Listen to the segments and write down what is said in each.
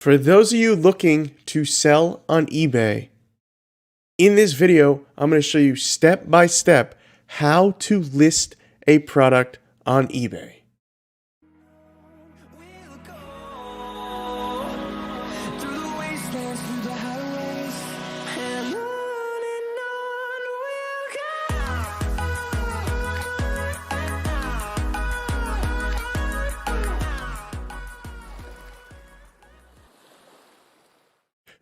For those of you looking to sell on eBay, in this video, I'm going to show you step by step how to list a product on eBay.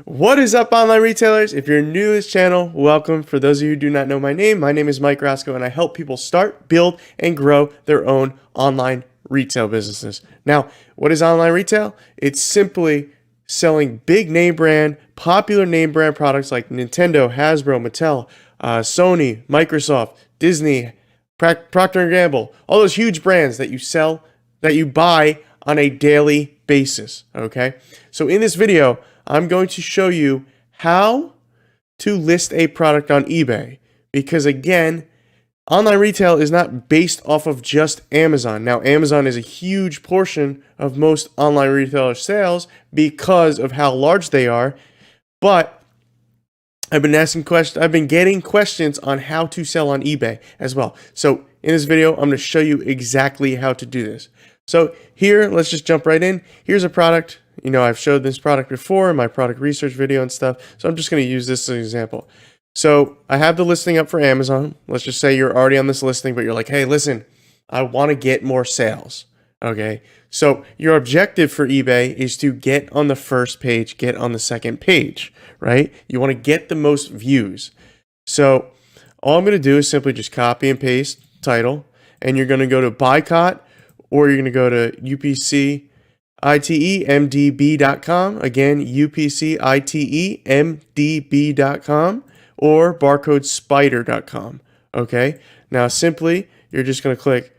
What is up, online retailers? If you're new to this channel, welcome. For those of you who do not know my name is Mike Roscoe, and I help people start, build, and grow their own online retail businesses. Now, what is online retail? It's simply selling big name brand, popular name brand products like Nintendo, Hasbro, Mattel, Sony, Microsoft, Disney, Procter & Gamble, all those huge brands that you sell, that you buy on a daily basis, okay? So in this video, I'm going to show you how to list a product on eBay, because again, online retail is not based off of just Amazon. Now, Amazon is a huge portion of most online retailer sales because of how large they are, but I've been getting questions on how to sell on eBay as well. So in this video, I'm going to show you exactly how to do this. So here, let's just jump right in. Here's a product. You know, I've showed this product before in my product research video and stuff, so I'm just going to use this as an example. So I have the listing up for Amazon. Let's just say you're already on this listing, but you're like, hey, listen, I want to get more sales. Okay, so your objective for eBay is to get on the first page, get on the second page, right? You want to get the most views. So all I'm going to do is simply just copy and paste title, and you're going to go to Boycott, or you're going to go to UPC ITEMDB.com, again, UPCITEMDB.com, or barcodespider.com, okay? Now, simply, you're just going to click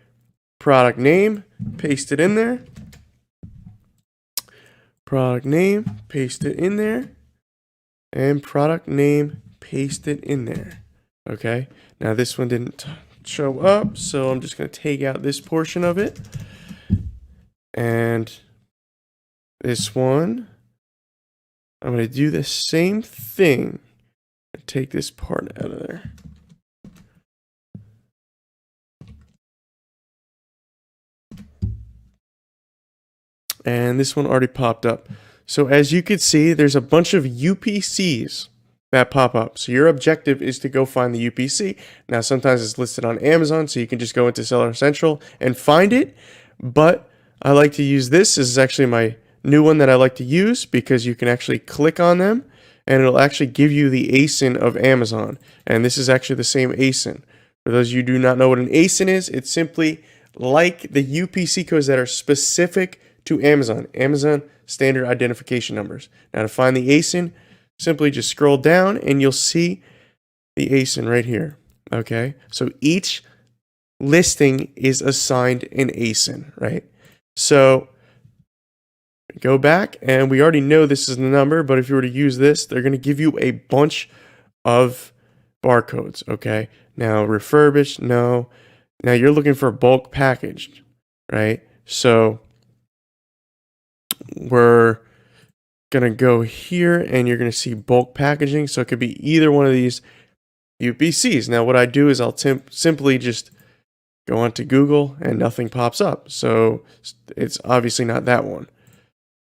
product name, paste it in there, product name, paste it in there, and product name, paste it in there, okay? Now, this one didn't show up, so I'm just going to take out this portion of it, and this one, I'm going to do the same thing. Take this part out of there. And this one already popped up. So as you can see, there's a bunch of UPCs that pop up. So your objective is to go find the UPC. Now, sometimes it's listed on Amazon, so you can just go into Seller Central and find it. But I like to use this. This is actually my new one that I like to use, because you can actually click on them and it'll actually give you the ASIN of Amazon. And this is actually the same ASIN. For those of you who do not know what an ASIN is, it's simply like the UPC codes that are specific to Amazon, Amazon Standard Identification Numbers. Now, to find the ASIN, simply just scroll down and you'll see the ASIN right here. Okay, so each listing is assigned an ASIN, right? So go back, and we already know this is the number, but if you were to use this, they're going to give you a bunch of barcodes, okay? Now, refurbished, no. Now, you're looking for bulk packaged, right? So we're going to go here, and you're going to see bulk packaging. So it could be either one of these UPCs. Now, what I do is I'll simply just go onto Google, and nothing pops up. So it's obviously not that one.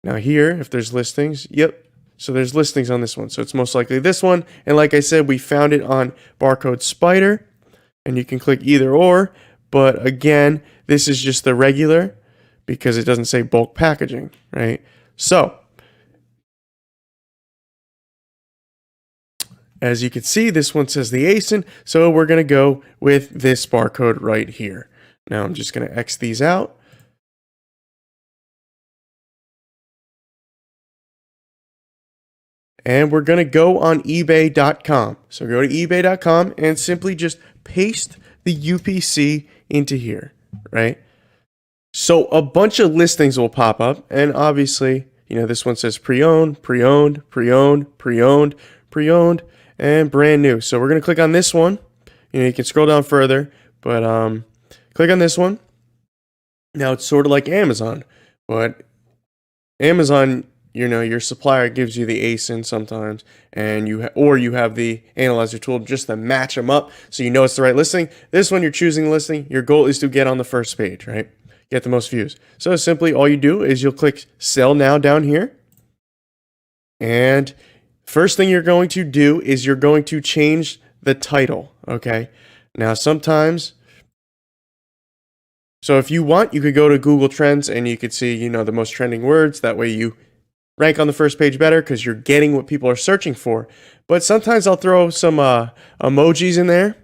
Now here, if there's listings, yep, so there's listings on this one. So it's most likely this one. And like I said, we found it on Barcode Spider, and you can click either or. But again, this is just the regular, because it doesn't say bulk packaging, right? So as you can see, this one says the ASIN. So we're going to go with this barcode right here. Now I'm just going to X these out. And we're going to go on eBay.com. So go to eBay.com and simply just paste the UPC into here, right? So a bunch of listings will pop up. And obviously, you know, this one says pre-owned, pre-owned, pre-owned, pre-owned, pre-owned, and brand new. So we're going to click on this one. You know, you can scroll down further, but click on this one. Now it's sort of like Amazon, but Amazon, your supplier gives you the ASIN sometimes, and you have the analyzer tool just to match them up so you know it's the right listing. This one, you're choosing the listing. Your goal is to get on the first page, right? Get the most views. So simply all you do is you'll click Sell Now down here. And first thing you're going to do is you're going to change the title, okay? Now sometimes, so if you want, you could go to Google Trends and you could see, the most trending words. That way you rank on the first page better because you're getting what people are searching for. But sometimes I'll throw some emojis in there.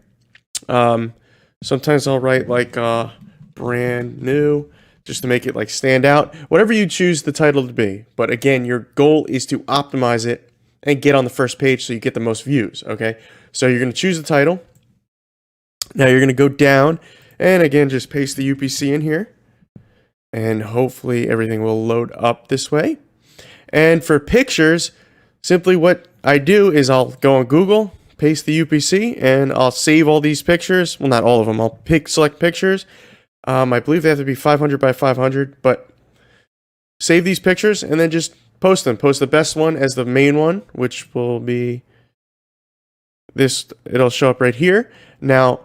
Sometimes I'll write like brand new just to make it like stand out. Whatever you choose the title to be. But again, your goal is to optimize it and get on the first page so you get the most views, okay? So you're going to choose the title. Now you're going to go down and again, just paste the UPC in here. And hopefully everything will load up this way. And for pictures, simply what I do is I'll go on Google, paste the UPC, and I'll save all these pictures. Well, not all of them. I'll select pictures. I believe they have to be 500 by 500, but save these pictures and then just post them. Post the best one as the main one, which will be this. It'll show up right here. Now,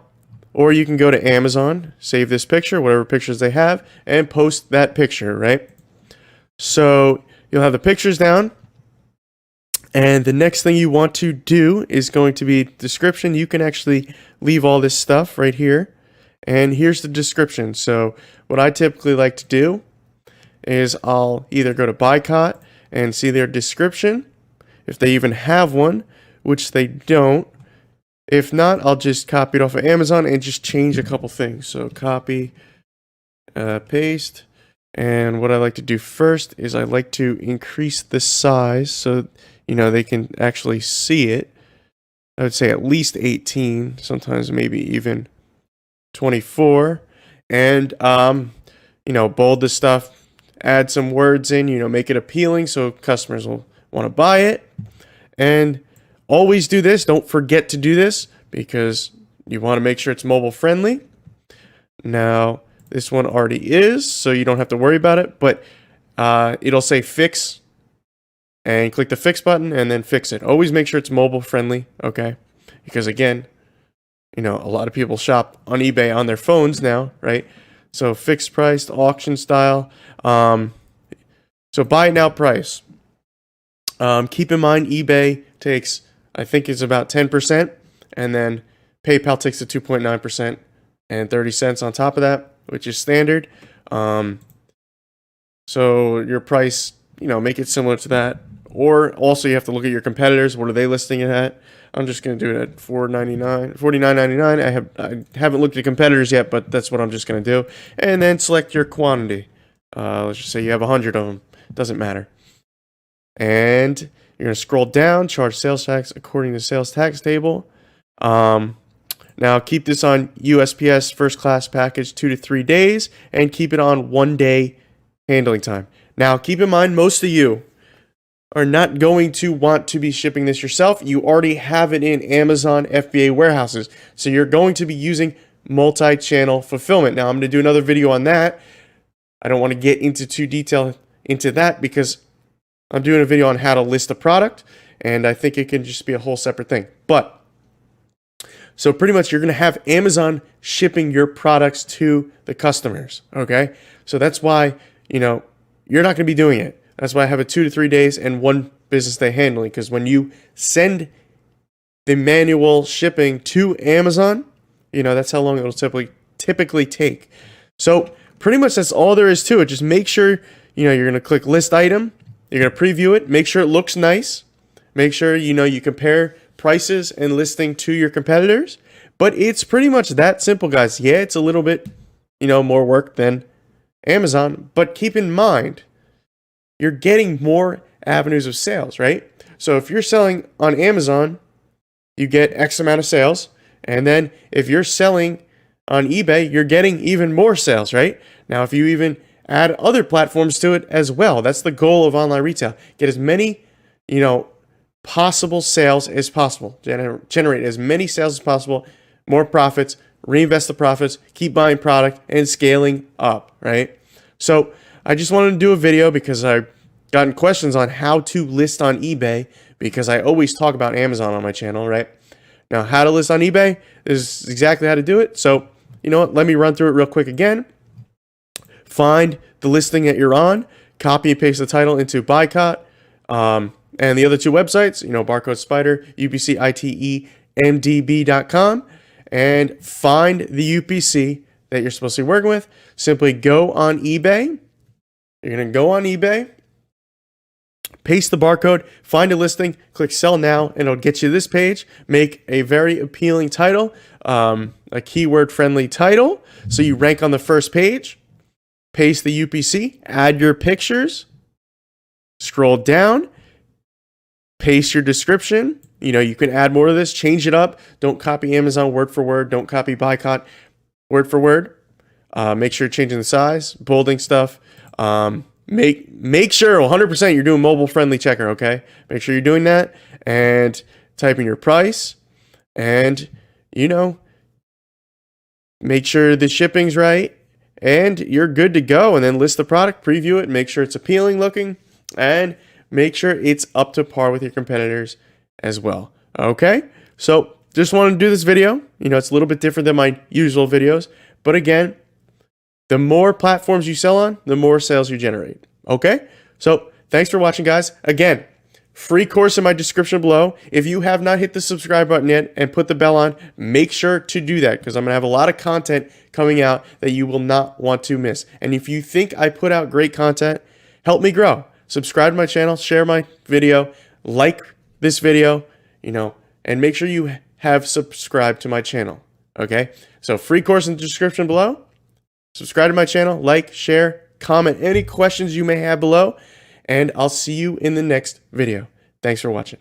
or you can go to Amazon, save this picture, whatever pictures they have, and post that picture, right? So you'll have the pictures down. And the next thing you want to do is going to be description. You can actually leave all this stuff right here. And here's the description. So what I typically like to do is I'll either go to Boycott and see their description, if they even have one, which they don't. If not, I'll just copy it off of Amazon and just change a couple things. So copy, paste. And what I like to do first is I like to increase the size so, they can actually see it. I would say at least 18, sometimes maybe even 24. And, bold the stuff, add some words in, make it appealing so customers will want to buy it. And always do this. Don't forget to do this because you want to make sure it's mobile friendly. Now, this one already is, so you don't have to worry about it, but it'll say fix and click the fix button and then fix it. Always make sure it's mobile friendly, okay? Because again, a lot of people shop on eBay on their phones now, right? So fixed priced, auction style. So buy it now price. Keep in mind eBay takes, I think it's about 10%, and then PayPal takes the 2.9% and 30 cents on top of that, which is standard. So your price, make it similar to that. Or also you have to look at your competitors. What are they listing it at? I'm just going to do it at $49.99. I haven't looked at competitors yet, but that's what I'm just going to do. And then select your quantity. Let's just say you have 100 of them. Doesn't matter. And you're going to scroll down, charge sales tax according to sales tax table. Now keep this on USPS first class package 2 to 3 days and keep it on 1 day handling time. Now keep in mind, most of you are not going to want to be shipping this yourself. You already have it in Amazon FBA warehouses. So you're going to be using multi-channel fulfillment. Now I'm going to do another video on that. I don't want to get into too detail into that because I'm doing a video on how to list a product, and I think it can just be a whole separate thing. But so pretty much you're going to have Amazon shipping your products to the customers, okay? So that's why, you're not going to be doing it. That's why I have a 2 to 3 days and 1 business day handling, because when you send the manual shipping to Amazon, that's how long it'll typically take. So pretty much that's all there is to it. Just make sure, you're going to click list item. You're going to preview it. Make sure it looks nice. Make sure, you compare prices and listing to your competitors. But it's pretty much that simple, guys. Yeah, it's a little bit, more work than Amazon. But keep in mind, you're getting more avenues of sales, right? So if you're selling on Amazon, you get X amount of sales. And then if you're selling on eBay, you're getting even more sales, right? Now, if you even add other platforms to it as well, that's the goal of online retail. Get as many, possible sales as possible. Generate as many sales as possible, more profits, reinvest the profits, keep buying product, and scaling up, right? So I just wanted to do a video because I gotten questions on how to list on eBay, because I always talk about Amazon on my channel, right? Now, how to list on eBay is exactly how to do it. So, you know what? Let me run through it real quick again. Find the listing that you're on, copy and paste the title into Buycott, and the other two websites, you know, Barcode Spider, UPCITEMDB.com, and find the UPC that you're supposed to be working with. Simply go on eBay. You're going to go on eBay, paste the barcode, find a listing, click sell now, and it'll get you this page. Make a very appealing title, a keyword friendly title, so you rank on the first page. Paste the UPC, add your pictures, scroll down, paste your description. You know, you can add more of this, change it up. Don't copy Amazon word for word. Don't copy Buycott word for word. Make sure you're changing the size, bolding stuff. Make sure 100% you're doing mobile friendly checker, okay? Make sure you're doing that and typing your price, and, you know, make sure the shipping's right, and you're good to go. And then list the product, preview it, make sure it's appealing looking, and make sure it's up to par with your competitors as well. Okay? So just wanted to do this video. You know, it's a little bit different than my usual videos, but again, the more platforms you sell on, the more sales you generate. Okay? So thanks for watching, guys. Again, free course in my description below. If you have not hit the subscribe button yet and put the bell on, make sure to do that, because I'm going to have a lot of content coming out that you will not want to miss. And if you think I put out great content, help me grow. Subscribe to my channel, share my video, like this video, you know, and make sure you have subscribed to my channel. Okay? So free course in the description below. Subscribe to my channel, like, share, comment any questions you may have below, and I'll see you in the next video. Thanks for watching.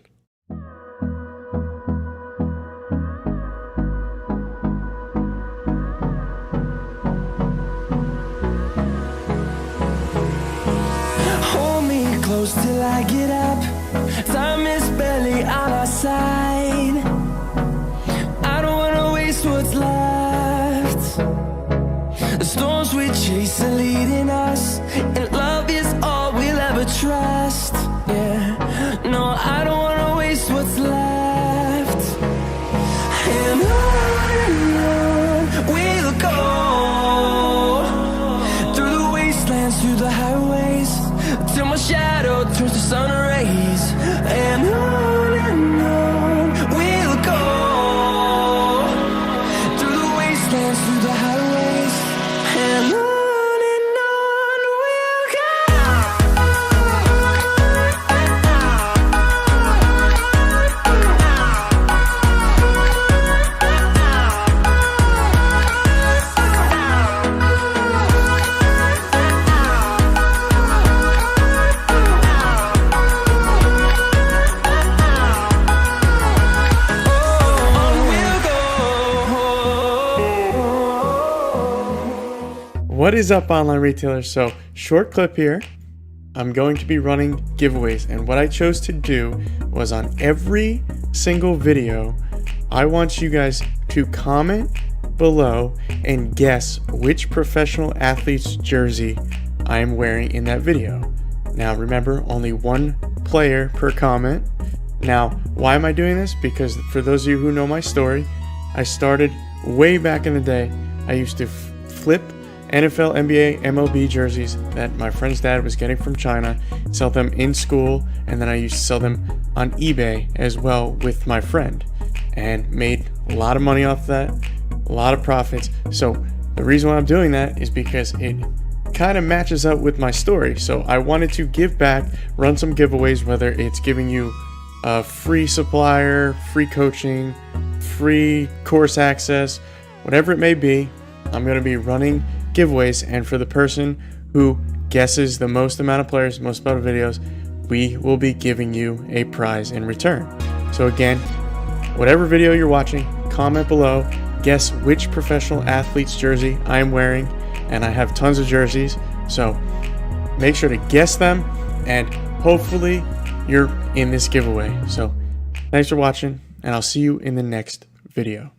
Hold me close till I get up. Time is barely on our side. I don't wanna waste what's left. The storms we chase are leading us, and love is all we'll ever trust. Yeah, no, I don't wanna waste what's left. And on we'll go, through the wastelands, through the highways, till my shadow turns to sun rays. And on we'll go, through the wastelands, through the highways, and on we'll go. What is up, online retailers? So, short clip here. I'm going to be running giveaways, and what I chose to do was, on every single video, I want you guys to comment below and guess which professional athlete's jersey I am wearing in that video. Now remember, only one player per comment. Now, why am I doing this? Because for those of you who know my story, I started way back in the day. I used to flip NFL, NBA, MLB jerseys that my friend's dad was getting from China, sell them in school, and then I used to sell them on eBay as well with my friend, and made a lot of money off that, a lot of profits. So the reason why I'm doing that is because it kind of matches up with my story. So I wanted to give back, run some giveaways, whether it's giving you a free supplier, free coaching, free course access, whatever it may be. I'm going to be running giveaways, and for the person who guesses the most amount of players, most amount of videos, we will be giving you a prize in return. So again, whatever video you're watching, comment below, guess which professional athlete's jersey I am wearing, and I have tons of jerseys, so make sure to guess them, and hopefully you're in this giveaway. So thanks for watching, and I'll see you in the next video.